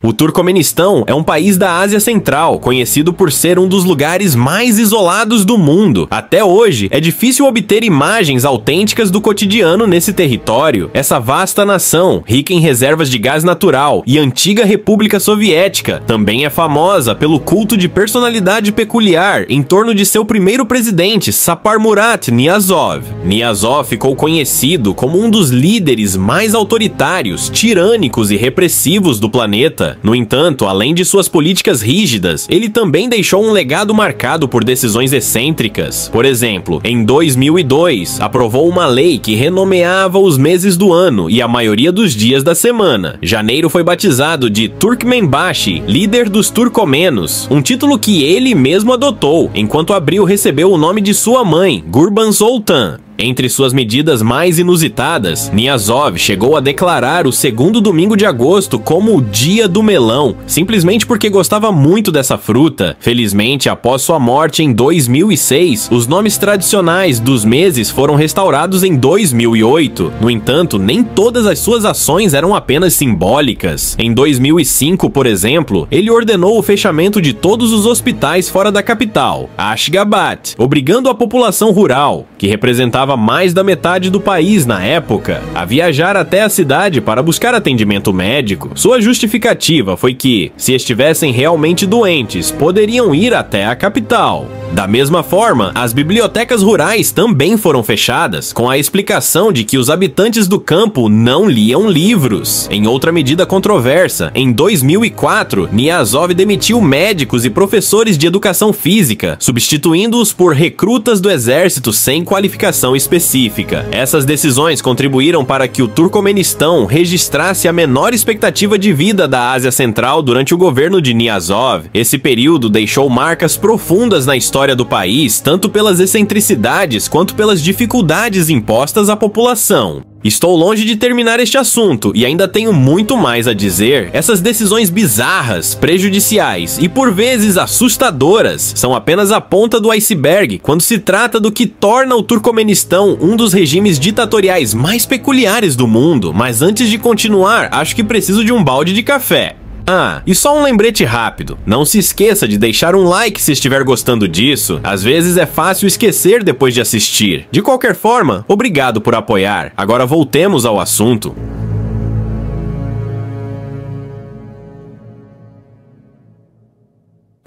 O Turcomenistão é um país da Ásia Central, conhecido por ser um dos lugares mais isolados do mundo. Até hoje, é difícil obter imagens autênticas do cotidiano nesse território. Essa vasta nação, rica em reservas de gás natural e antiga República Soviética, também é famosa pelo culto de personalidade peculiar em torno de seu primeiro presidente, Saparmurat Niyazov. Niyazov ficou conhecido como um dos líderes mais autoritários, tirânicos e repressivos do planeta. No entanto, além de suas políticas rígidas, ele também deixou um legado marcado por decisões excêntricas. Por exemplo, em 2002, aprovou uma lei que renomeava os meses do ano e a maioria dos dias da semana. Janeiro foi batizado de Turkmenbashi, líder dos turcomenos, um título que ele mesmo adotou, enquanto abril recebeu o nome de sua mãe, Gurbansultan. Entre suas medidas mais inusitadas, Niyazov chegou a declarar o segundo domingo de agosto como o Dia do Melão, simplesmente porque gostava muito dessa fruta. Felizmente, após sua morte em 2006, os nomes tradicionais dos meses foram restaurados em 2008. No entanto, nem todas as suas ações eram apenas simbólicas. Em 2005, por exemplo, ele ordenou o fechamento de todos os hospitais fora da capital, Ashgabat, obrigando a população rural, que representava mais da metade do país na época, a viajar até a cidade para buscar atendimento médico. Sua justificativa foi que, se estivessem realmente doentes, poderiam ir até a capital. Da mesma forma, as bibliotecas rurais também foram fechadas, com a explicação de que os habitantes do campo não liam livros. Em outra medida controversa, em 2004, Niyazov demitiu médicos e professores de educação física, substituindo-os por recrutas do exército sem qualificação específica. Essas decisões contribuíram para que o Turcomenistão registrasse a menor expectativa de vida da Ásia Central durante o governo de Niyazov. Esse período deixou marcas profundas na história do país, tanto pelas excentricidades quanto pelas dificuldades impostas à população. Estou longe de terminar este assunto e ainda tenho muito mais a dizer. Essas decisões bizarras, prejudiciais e por vezes assustadoras são apenas a ponta do iceberg quando se trata do que torna o Turcomenistão um dos regimes ditatoriais mais peculiares do mundo. Mas antes de continuar, acho que preciso de um balde de café. Ah, e só um lembrete rápido, não se esqueça de deixar um like se estiver gostando disso, às vezes é fácil esquecer depois de assistir. De qualquer forma, obrigado por apoiar. Agora voltemos ao assunto.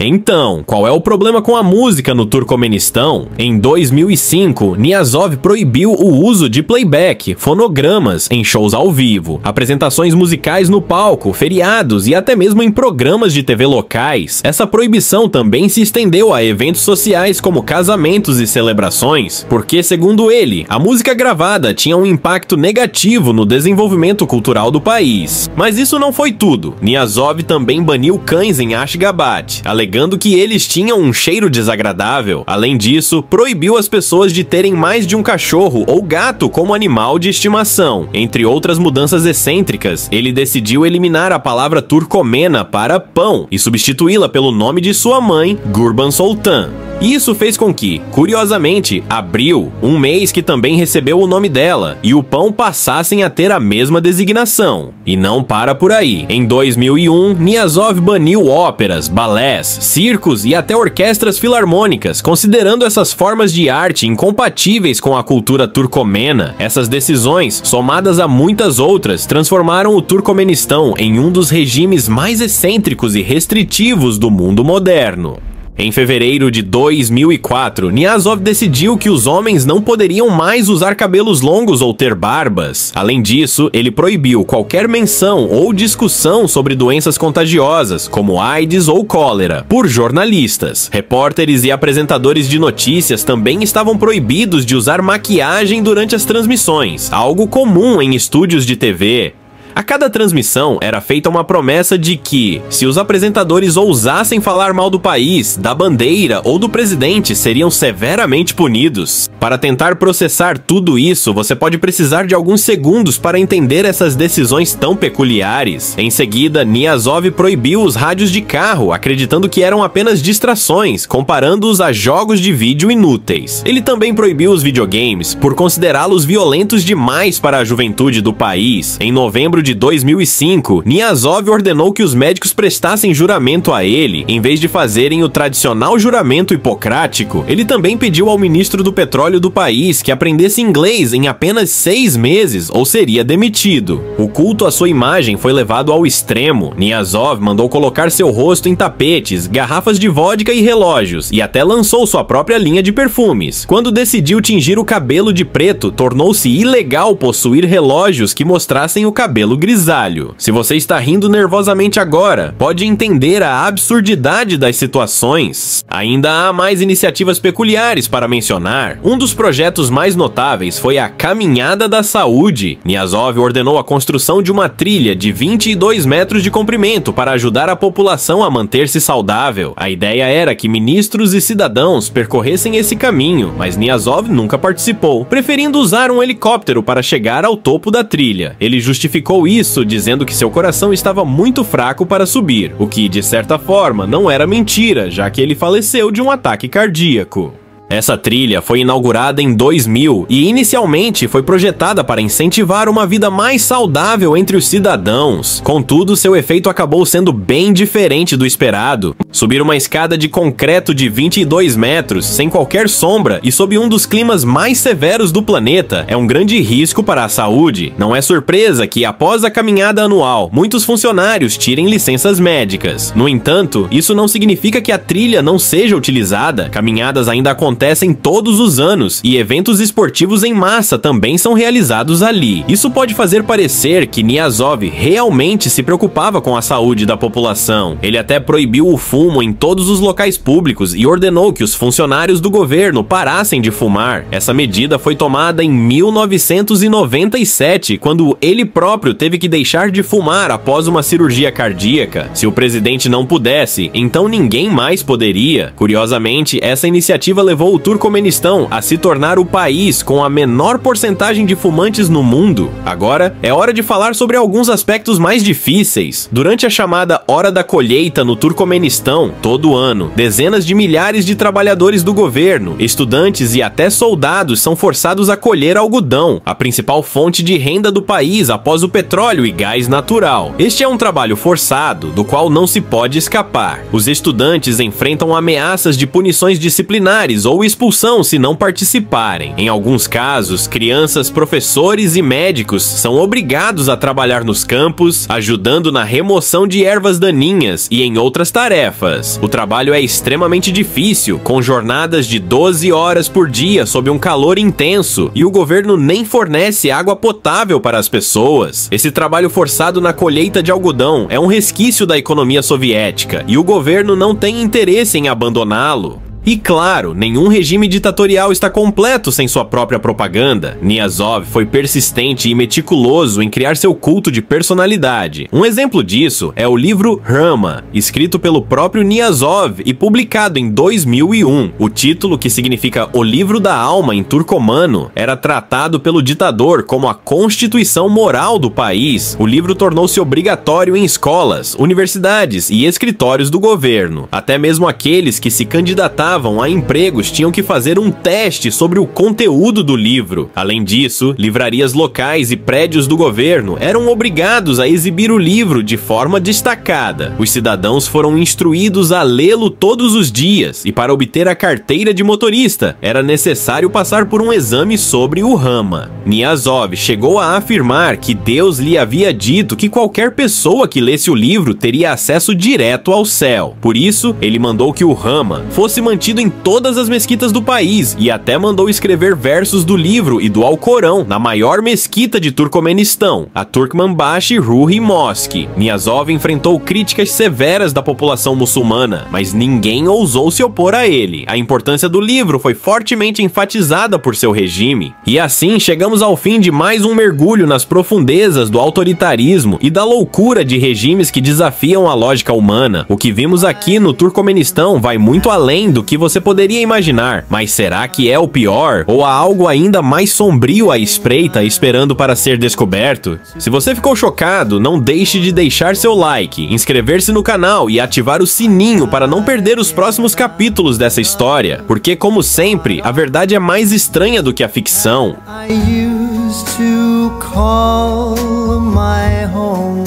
Então, qual é o problema com a música no Turcomenistão? Em 2005, Niyazov proibiu o uso de playback, fonogramas em shows ao vivo, apresentações musicais no palco, feriados e até mesmo em programas de TV locais. Essa proibição também se estendeu a eventos sociais como casamentos e celebrações, porque, segundo ele, a música gravada tinha um impacto negativo no desenvolvimento cultural do país. Mas isso não foi tudo. Niyazov também baniu cães em Ashgabat, alegando que eles tinham um cheiro desagradável. Além disso, proibiu as pessoas de terem mais de um cachorro ou gato como animal de estimação. Entre outras mudanças excêntricas, ele decidiu eliminar a palavra turcomena para pão e substituí-la pelo nome de sua mãe, Gurbansultan. Isso fez com que, curiosamente, abril, um mês que também recebeu o nome dela, e o pão passassem a ter a mesma designação. E não para por aí. Em 2001, Niyazov baniu óperas, balés, circos e até orquestras filarmônicas, considerando essas formas de arte incompatíveis com a cultura turcomena. Essas decisões, somadas a muitas outras, transformaram o Turcomenistão em um dos regimes mais excêntricos e restritivos do mundo moderno. Em fevereiro de 2004, Niyazov decidiu que os homens não poderiam mais usar cabelos longos ou ter barbas. Além disso, ele proibiu qualquer menção ou discussão sobre doenças contagiosas, como AIDS ou cólera, por jornalistas. Repórteres e apresentadores de notícias também estavam proibidos de usar maquiagem durante as transmissões, algo comum em estúdios de TV. A cada transmissão era feita uma promessa de que, se os apresentadores ousassem falar mal do país, da bandeira ou do presidente, seriam severamente punidos. Para tentar processar tudo isso, você pode precisar de alguns segundos para entender essas decisões tão peculiares. Em seguida, Niyazov proibiu os rádios de carro, acreditando que eram apenas distrações, comparando-os a jogos de vídeo inúteis. Ele também proibiu os videogames, por considerá-los violentos demais para a juventude do país. Em novembro de 2005, Niazov ordenou que os médicos prestassem juramento a ele, em vez de fazerem o tradicional juramento hipocrático. Ele também pediu ao ministro do petróleo do país que aprendesse inglês em apenas 6 meses ou seria demitido. O culto à sua imagem foi levado ao extremo. Niazov mandou colocar seu rosto em tapetes, garrafas de vodka e relógios, e até lançou sua própria linha de perfumes. Quando decidiu tingir o cabelo de preto, tornou-se ilegal possuir relógios que mostrassem o cabelo grisalho. Se você está rindo nervosamente agora, pode entender a absurdidade das situações. Ainda há mais iniciativas peculiares para mencionar. Um dos projetos mais notáveis foi a Caminhada da Saúde. Niazov ordenou a construção de uma trilha de 22 metros de comprimento para ajudar a população a manter-se saudável. A ideia era que ministros e cidadãos percorressem esse caminho, mas Niazov nunca participou, preferindo usar um helicóptero para chegar ao topo da trilha. Ele justificou isso dizendo que seu coração estava muito fraco para subir, o que, de certa forma, não era mentira, já que ele faleceu de um ataque cardíaco. Essa trilha foi inaugurada em 2000 e inicialmente foi projetada para incentivar uma vida mais saudável entre os cidadãos. Contudo, seu efeito acabou sendo bem diferente do esperado. Subir uma escada de concreto de 22 metros, sem qualquer sombra e sob um dos climas mais severos do planeta, é um grande risco para a saúde. Não é surpresa que, após a caminhada anual, muitos funcionários tirem licenças médicas. No entanto, isso não significa que a trilha não seja utilizada. Caminhadas ainda acontecem todos os anos e eventos esportivos em massa também são realizados ali. Isso pode fazer parecer que Niazov realmente se preocupava com a saúde da população. Ele até proibiu o fumo em todos os locais públicos e ordenou que os funcionários do governo parassem de fumar. Essa medida foi tomada em 1997, quando ele próprio teve que deixar de fumar após uma cirurgia cardíaca. Se o presidente não pudesse, então ninguém mais poderia. Curiosamente, essa iniciativa levou o Turcomenistão a se tornar o país com a menor porcentagem de fumantes no mundo. Agora, é hora de falar sobre alguns aspectos mais difíceis. Durante a chamada Hora da Colheita no Turcomenistão, todo ano, dezenas de milhares de trabalhadores do governo, estudantes e até soldados são forçados a colher algodão, a principal fonte de renda do país após o petróleo e gás natural. Este é um trabalho forçado, do qual não se pode escapar. Os estudantes enfrentam ameaças de punições disciplinares ou expulsão se não participarem. Em alguns casos, crianças, professores e médicos são obrigados a trabalhar nos campos, ajudando na remoção de ervas daninhas e em outras tarefas. O trabalho é extremamente difícil, com jornadas de 12 horas por dia sob um calor intenso, e o governo nem fornece água potável para as pessoas. Esse trabalho forçado na colheita de algodão é um resquício da economia soviética, e o governo não tem interesse em abandoná-lo. E claro, nenhum regime ditatorial está completo sem sua própria propaganda. Niazov foi persistente e meticuloso em criar seu culto de personalidade. Um exemplo disso é o livro Rama, escrito pelo próprio Niazov e publicado em 2001. O título, que significa O Livro da Alma em turcomano, era tratado pelo ditador como a constituição moral do país. O livro tornou-se obrigatório em escolas, universidades e escritórios do governo. Até mesmo aqueles que se candidatavam a empregos tinham que fazer um teste sobre o conteúdo do livro. Além disso, livrarias locais e prédios do governo eram obrigados a exibir o livro de forma destacada. Os cidadãos foram instruídos a lê-lo todos os dias, e para obter a carteira de motorista, era necessário passar por um exame sobre o Rama. Niazov chegou a afirmar que Deus lhe havia dito que qualquer pessoa que lesse o livro teria acesso direto ao céu. Por isso, ele mandou que o Rama fosse mantido em todas as mesquitas do país e até mandou escrever versos do livro e do Alcorão na maior mesquita de Turcomenistão, a Turkmenbashi Ruhi Mosque. Niazov enfrentou críticas severas da população muçulmana, mas ninguém ousou se opor a ele. A importância do livro foi fortemente enfatizada por seu regime. E assim chegamos ao fim de mais um mergulho nas profundezas do autoritarismo e da loucura de regimes que desafiam a lógica humana. O que vimos aqui no Turcomenistão vai muito além do que você poderia imaginar, mas será que é o pior? Ou há algo ainda mais sombrio à espreita esperando para ser descoberto? Se você ficou chocado, não deixe de deixar seu like, inscrever-se no canal e ativar o sininho para não perder os próximos capítulos dessa história, porque, como sempre, a verdade é mais estranha do que a ficção. I used to call my home.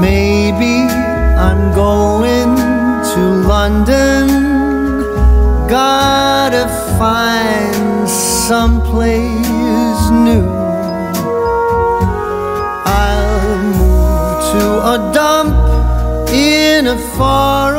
Maybe I'm going to London. Gotta find someplace new. I'll move to a dump in a far